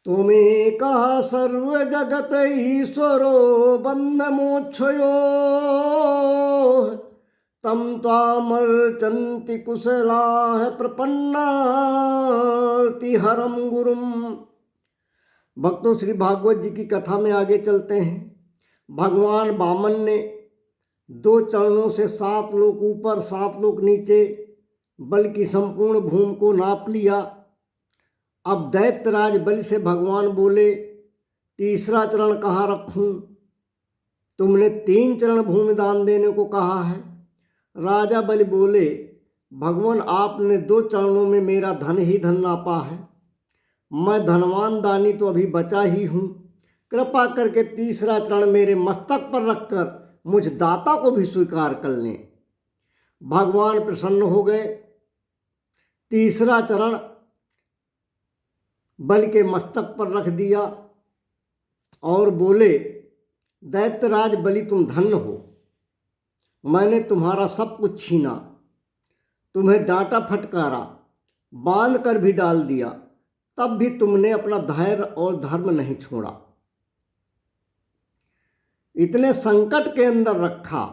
त्वमेकः सर्वजगत ईश्वरो बन्धमोक्षयो तं त्वामर्चन्ति कुशलाः प्रपन्नार्तिहरं गुरुम। भक्तों, श्री भागवत जी की कथा में आगे चलते हैं। भगवान वामन ने 2 चरणों से 7 लोक ऊपर 7 लोक नीचे बल की संपूर्ण भूमि को नाप लिया। अब दैत्यराज बलि से भगवान बोले, तीसरा चरण कहाँ रखूं? तुमने 3 चरण भूमि दान देने को कहा है। राजा बलि बोले, भगवान आपने 2 चरणों में मेरा धन ही धन नापा है। मैं धनवान दानी तो अभी बचा ही हूँ। कृपा करके तीसरा चरण मेरे मस्तक पर रखकर मुझ दाता को भी स्वीकार कर लें। भगवान प्रसन्न हो गए। तीसरा चरण बलि के मस्तक पर रख दिया और बोले, दैत्यराज बलि तुम धन्य हो। मैंने तुम्हारा सब कुछ छीना, तुम्हें डांटा फटकारा, बांध कर भी डाल दिया, तब भी तुमने अपना धैर्य और धर्म नहीं छोड़ा। इतने संकट के अंदर रखा,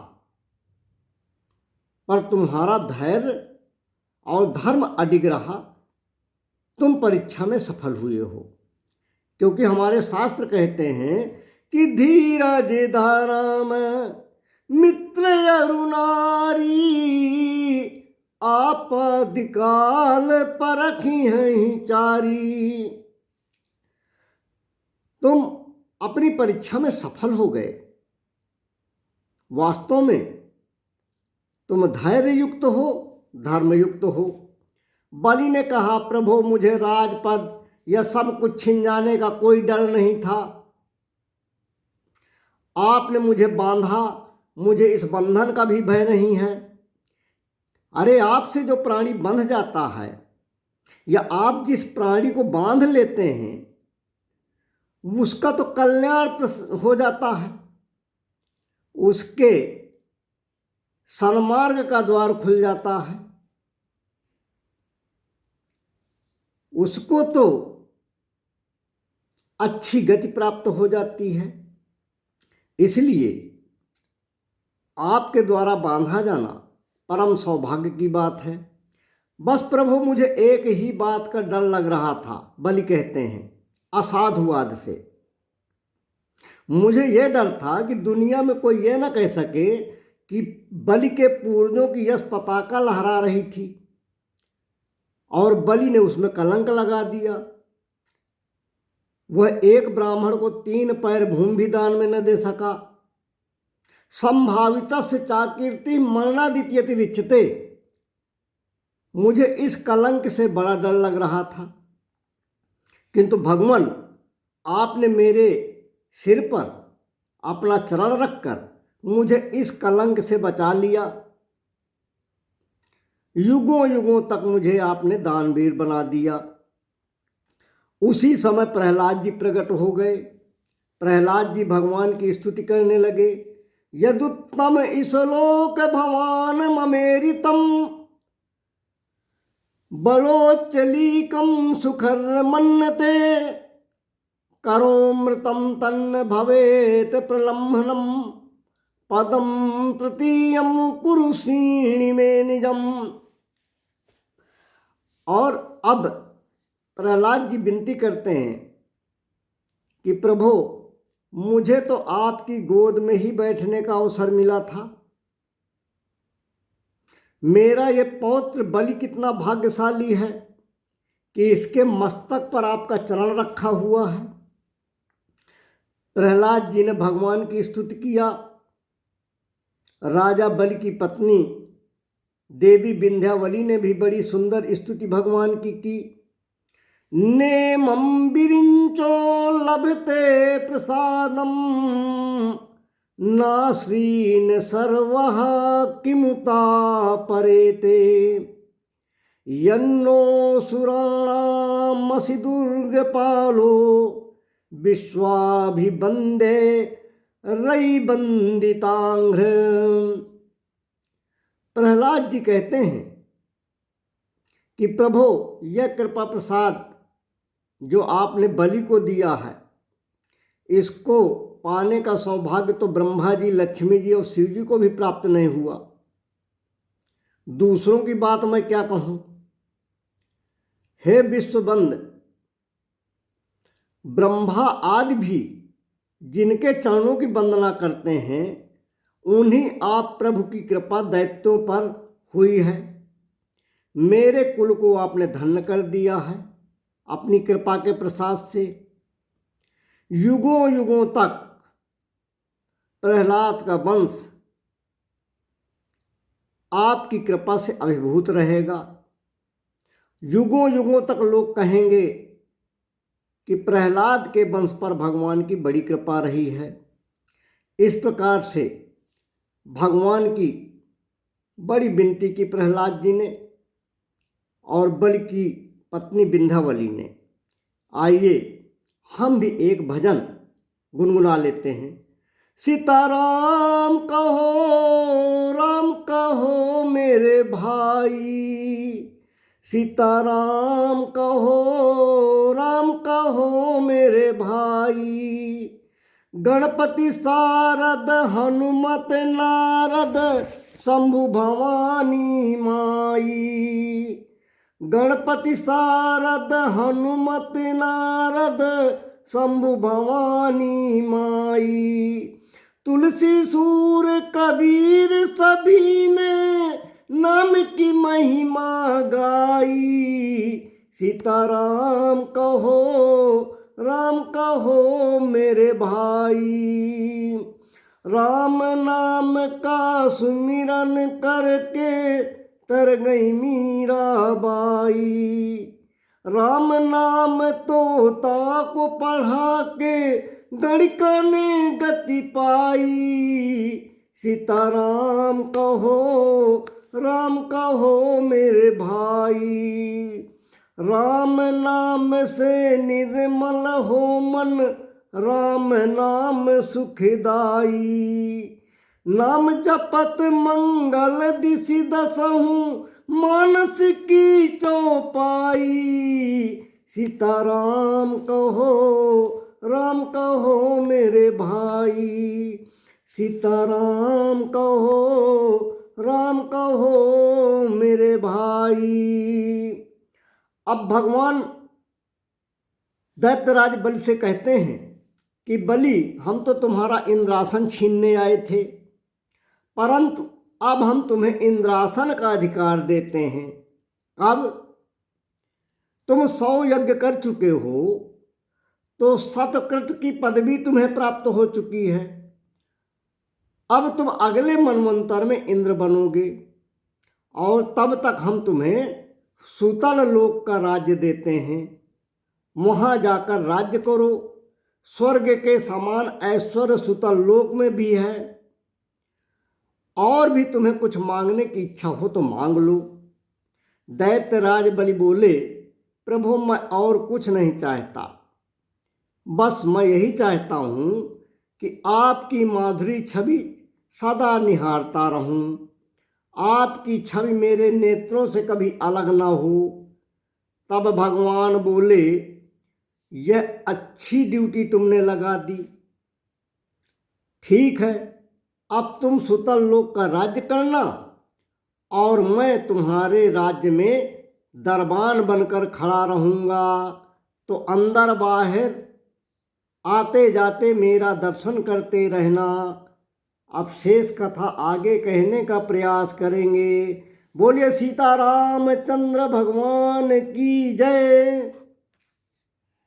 पर तुम्हारा धैर्य और धर्म अडिग रहा। तुम परीक्षा में सफल हुए हो, क्योंकि हमारे शास्त्र कहते हैं कि धीरज धर्म मित्र अरुणारी आपदिकाल परखी हैं चारी। तुम अपनी परीक्षा में सफल हो गए। वास्तव में तुम धैर्य युक्त हो, धर्म युक्त हो। बलि ने कहा, प्रभु मुझे राजपद या सब कुछ छिन जाने का कोई डर नहीं था। आपने मुझे बांधा, मुझे इस बंधन का भी भय नहीं है। अरे, आपसे जो प्राणी बंध जाता है या आप जिस प्राणी को बांध लेते हैं उसका तो कल्याण हो जाता है, उसके सन्मार्ग का द्वार खुल जाता है, उसको तो अच्छी गति प्राप्त हो जाती है। इसलिए आपके द्वारा बांधा जाना परम सौभाग्य की बात है। बस प्रभु मुझे एक ही बात का डर लग रहा था, बलि कहते हैं, असाधुवाद से। मुझे यह डर था कि दुनिया में कोई यह ना कह सके कि बलि के पूर्वजों की यश पताका लहरा रही थी और बलि ने उसमें कलंक लगा दिया। वह एक ब्राह्मण को 3 पैर भूमि भी दान में न दे सका। संभावित से चाकीर्ति मरणादित्यति रिच्यते। मुझे इस कलंक से बड़ा डर लग रहा था, किंतु भगवान आपने मेरे सिर पर अपना चरण रखकर मुझे इस कलंक से बचा लिया। युगों युगों तक मुझे आपने दानवीर बना दिया। उसी समय प्रहलाद जी प्रकट हो गए। प्रहलाद जी भगवान की स्तुति करने लगे। यदुत्तम ईशलोक भवान ममेरितम बलोच्चलीकम सुखर मन्नते करोमृतम तन्न भवेत प्रलम्भनम पदम तृतीयम कुरु सीणि में निजम। और अब प्रहलाद जी विनती करते हैं कि प्रभु मुझे तो आपकी गोद में ही बैठने का अवसर मिला था। मेरा ये पौत्र बलि कितना भाग्यशाली है कि इसके मस्तक पर आपका चरण रखा हुआ है। प्रहलाद जी ने भगवान की स्तुति किया। राजा बलि की पत्नी देवी विंध्यावली ने भी बड़ी सुंदर स्तुति भगवान की। नेमं विरिंचो लभते प्रसादम नाश्रीन सर्वः किमुता परेते यन्नो सुराणामसि दुर्गपालो विश्वाभिबंदे रईबंदितांघ्र। प्रहलाद जी कहते हैं कि प्रभु यह कृपा प्रसाद जो आपने बलि को दिया है, इसको पाने का सौभाग्य तो ब्रह्मा जी, लक्ष्मी जी और शिव जी को भी प्राप्त नहीं हुआ। दूसरों की बात मैं क्या कहूं। हे विश्वबंद, ब्रह्मा आदि भी जिनके चरणों की वंदना करते हैं, उन्हीं आप प्रभु की कृपा दैत्यों पर हुई है। मेरे कुल को आपने धन्य कर दिया है अपनी कृपा के प्रसाद से। युगों युगों तक प्रहलाद का वंश आपकी कृपा से अभिभूत रहेगा। युगों युगों तक लोग कहेंगे कि प्रहलाद के वंश पर भगवान की बड़ी कृपा रही है। इस प्रकार से भगवान की बड़ी विनती की प्रहलाद जी ने और बलि की पत्नी विंध्यावली ने। आइए हम भी एक भजन गुनगुना लेते हैं। सीताराम कहो, राम कहो मेरे भाई, सीताराम कहो, राम कहो मेरे भाई। गणपति शारद हनुमत नारद शंभु भवानी माई। गणपति शारद हनुमत नारद शंभु भवानी माई। तुलसी सूर कबीर सभी ने नाम की महिमा गाई। सीताराम कहो, राम कहो मेरे भाई। राम नाम का सुमिरन करके तर गई मीराबाई। राम नाम तोता को पढ़ा के गणिका ने गति पाई। सीताराम कहो, राम कहो मेरे भाई। राम नाम से निर्मल हो मन, राम नाम सुखदाई। नाम जपत मंगल दिशि दसहूँ, मानस की चौपाई। सीताराम कहो, राम कहो मेरे भाई। सीताराम कहो, राम कहो मेरे भाई। अब भगवान दैत्यराज बलि से कहते हैं कि बलि, हम तो तुम्हारा इंद्रासन छीनने आए थे, परंतु अब हम तुम्हें इंद्रासन का अधिकार देते हैं। अब तुम 100 यज्ञ कर चुके हो, तो शतकृत की पदवी तुम्हें प्राप्त हो चुकी है। अब तुम अगले मनवंतर में इंद्र बनोगे और तब तक हम तुम्हें सुतल लोक का राज्य देते हैं। वहाँ जाकर राज्य करो। स्वर्ग के समान ऐश्वर्य सुतल लोक में भी है। और भी तुम्हें कुछ मांगने की इच्छा हो तो मांग लो। दैत्यराज बलि बोले, प्रभु मैं और कुछ नहीं चाहता, बस मैं यही चाहता हूँ कि आपकी माधुरी छवि सदा निहारता रहूं। आपकी छवि मेरे नेत्रों से कभी अलग ना हो। तब भगवान बोले, यह अच्छी ड्यूटी तुमने लगा दी। ठीक है, अब तुम सुतल लोक का राज्य करना और मैं तुम्हारे राज्य में दरबान बनकर खड़ा रहूँगा। तो अंदर बाहर आते जाते मेरा दर्शन करते रहना। अब शेष कथा आगे कहने का प्रयास करेंगे। बोलिए सीताराम चंद्र भगवान की जय।